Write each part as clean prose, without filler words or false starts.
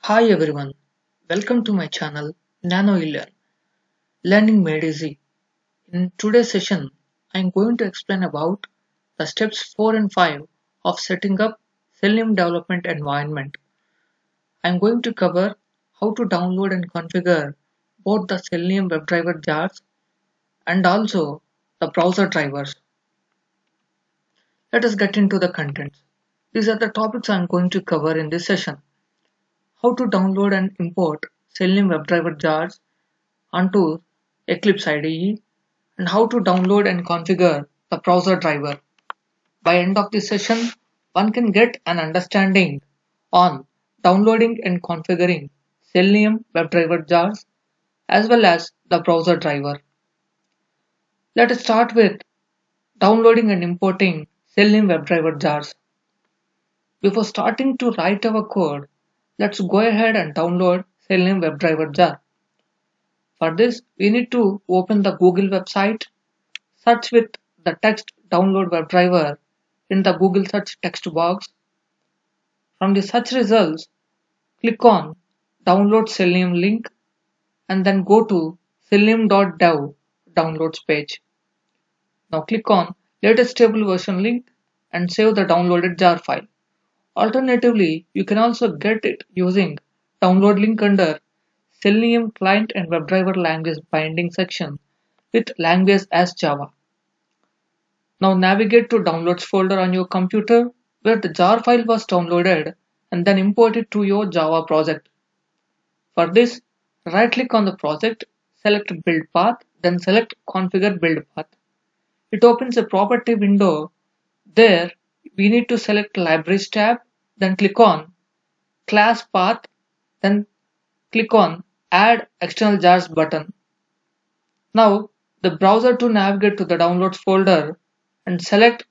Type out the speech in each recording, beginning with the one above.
Hi everyone, welcome to my channel NanoElearn, Learning Made Easy. In today's session, I am going to explain about the steps 4 and 5 of setting up Selenium development environment. I am going to cover how to download and configure both the Selenium WebDriver jars and also the browser drivers. Let us get into the contents. These are the topics I am going to cover in this session. How to download and import Selenium WebDriver jars onto Eclipse IDE, and how to download and configure the browser driver. By end of this session, one can get an understanding on downloading and configuring Selenium WebDriver jars as well as the browser driver. Let us start with downloading and importing Selenium WebDriver jars. Before starting to write our code, let's go ahead and download Selenium WebDriver jar. For this, we need to open the Google website, search with the text download WebDriver in the Google search text box. From the search results, click on download Selenium link and then go to selenium.dev downloads page. Now click on latest stable version link and save the downloaded jar file. Alternatively, you can also get it using download link under Selenium client and WebDriver language binding section with language as Java. Now navigate to downloads folder on your computer where the jar file was downloaded and then import it to your Java project. For this, right click on the project, select build path, then select configure build path. It opens a property window. There we need to select libraries tab, then click on class path, then click on add external jars button. Now the browser to navigate to the downloads folder and select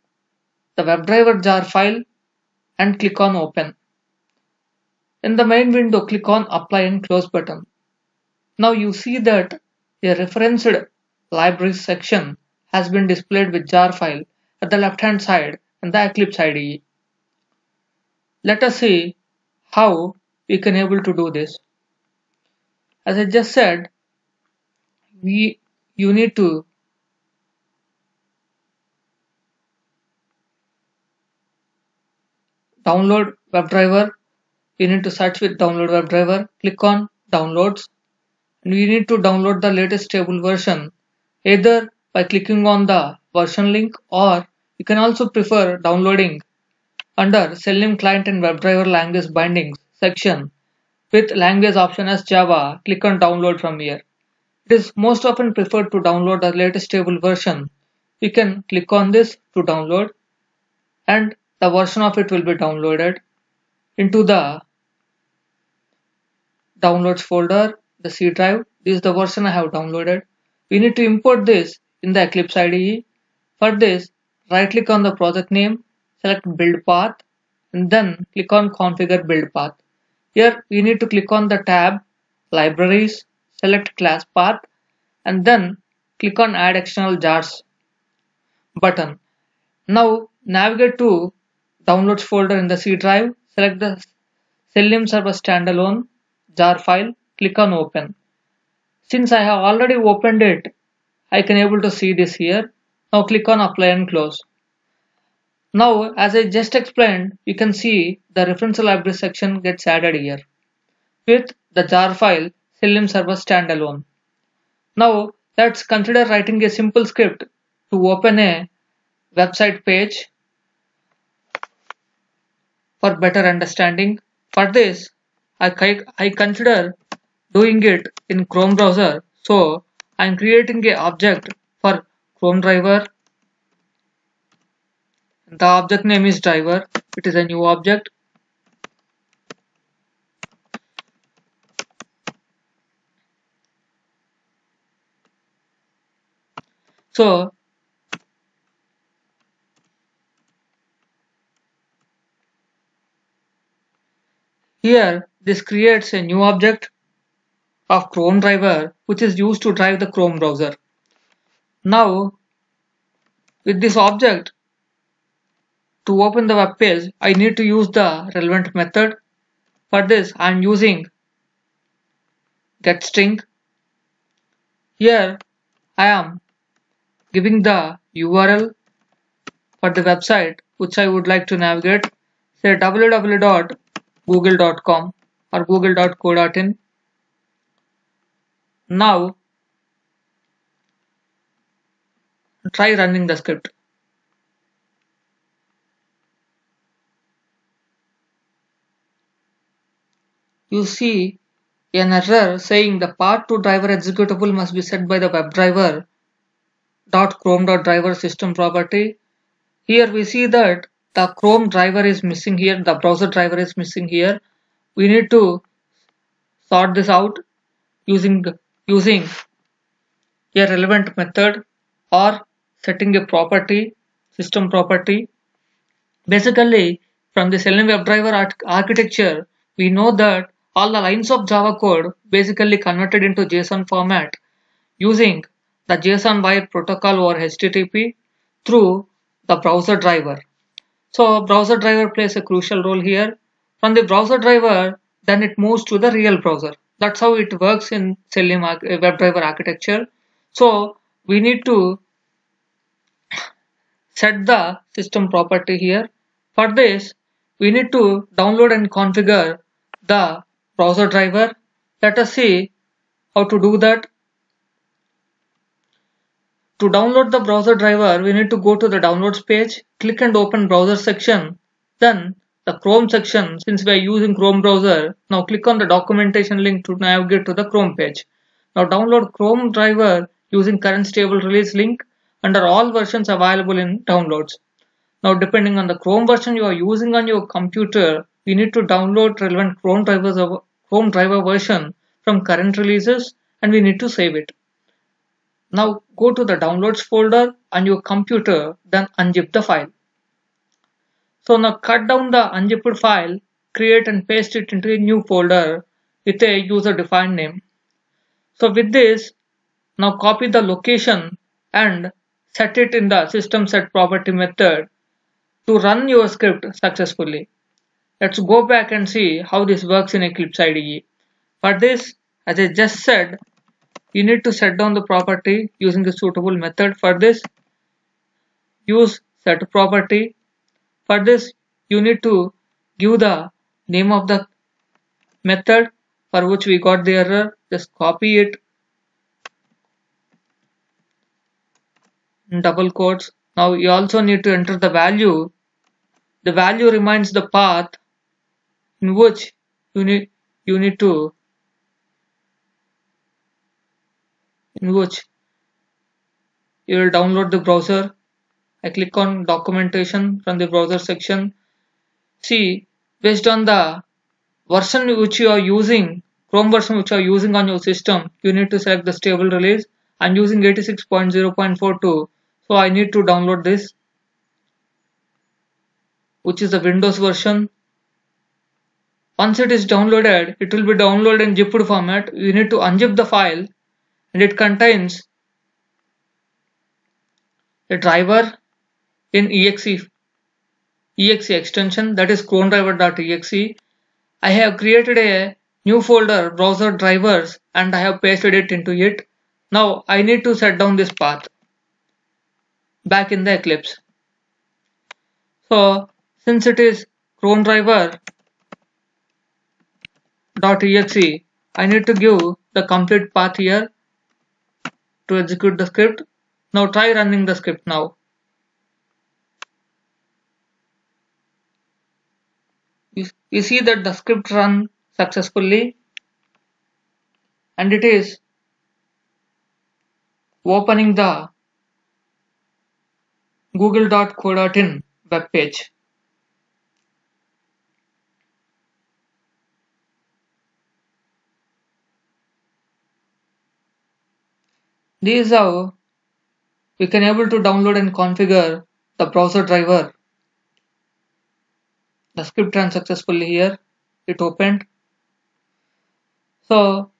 the WebDriver jar file and click on open. In the main window, click on apply and close button. Now you see that a referenced libraries section has been displayed with jar file at the left hand side in the Eclipse IDE. Let us see how we can able to do this. As I just said, you need to download WebDriver. You need to search with download WebDriver, click on downloads, and we need to download the latest stable version either by clicking on the version link, or you can also prefer downloading under Selenium client and WebDriver language bindings section with language option as Java. Click on download from here. It is most often preferred to download the latest stable version. You can click on this to download and the version of it will be downloaded into the downloads folder, the C drive. This is the version I have downloaded. We need to import this in the Eclipse IDE. For this, right click on the project name, select build path, and then click on configure build path. Here we need to click on the tab libraries, select class path, and then click on add external jars button. Now navigate to downloads folder in the C drive, select the Selenium server standalone jar file, click on open. Since I have already opened it, I can able to see this here. Now click on apply and close. Now as I just explained, you can see the reference library section gets added here with the jar file Selenium server standalone. Now let's consider writing a simple script to open a website page for better understanding. For this, I consider doing it in Chrome browser. So I'm creating a object for Chrome driver. The object name is driver. It is a new object. So here this creates a new object of Chrome driver which is used to drive the Chrome browser. Now with this object, to open the web page, I need to use the relevant method. For this I am using getString. Here I am giving the URL for the website which I would like to navigate, say www.google.com or google.co.in. Now try running the script. You see an error saying the path2 driver executable must be set by the WebDriver .chrome.driver system property. Here we see that the Chrome driver is missing here, the browser driver is missing here. We need to sort this out using a relevant method or setting a property, system property. Basically, from the Selenium WebDriver architecture, we know that all the lines of Java code basically converted into JSON format using the JSON wire protocol over HTTP through the browser driver. So browser driver plays a crucial role here. From the browser driver, then it moves to the real browser. That's how it works in Selenium WebDriver architecture. So we need to set the system property here. For this, we need to download and configure the browser driver. Let us see how to do that. To download the browser driver, we need to go to the downloads page, click and open browser section, then the Chrome section. Since we are using Chrome browser, now click on the documentation link to navigate to the Chrome page. Now download Chrome driver using current stable release link under all versions available in downloads. Now depending on the Chrome version you are using on your computer, we need to download relevant Chrome driver version from current releases and we need to save it. Now go to the downloads folder on your computer, then unzip the file. So now cut down the unzipped file, create and paste it into a new folder with a user defined name. So with this, now copy the location and set it in the system set property method to run your script successfully. Let's go back and see how this works in Eclipse IDE. For this, as I just said, you need to set down the property using the suitable method. For this, use set property. For this, you need to give the name of the method for which we got the error. Just copy it in double quotes. Now you also need to enter the value. The value remains the path in which you need to in which you will download the browser. I click on documentation from the browser section. See, based on the version which you are using, Chrome version which you are using on your system, you need to select the stable release. I'm using 86.0.42, so I need to download this, which is the Windows version. Once it is downloaded, it will be downloaded in zipped format. You need to unzip the file, and it contains a driver in exe extension, that is chromedriver.exe. I have created a new folder, browser drivers, and I have pasted it into it. Now I need to set down this path back in the Eclipse. So since it is Chrome driver.exe, I need to give the complete path here to execute the script. Now try running the script now. You see that the script run successfully and it is opening the google.co.in web page. This is how we can able to download and configure the browser driver. The script ran successfully here. It opened. So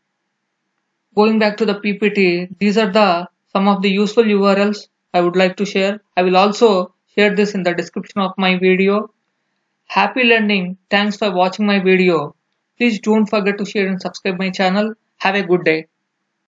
going back to the PPT, these are some of the useful URLs I would like to share. I will also share this in the description of my video. Happy learning. Thanks for watching my video. Please don't forget to share and subscribe my channel. Have a good day.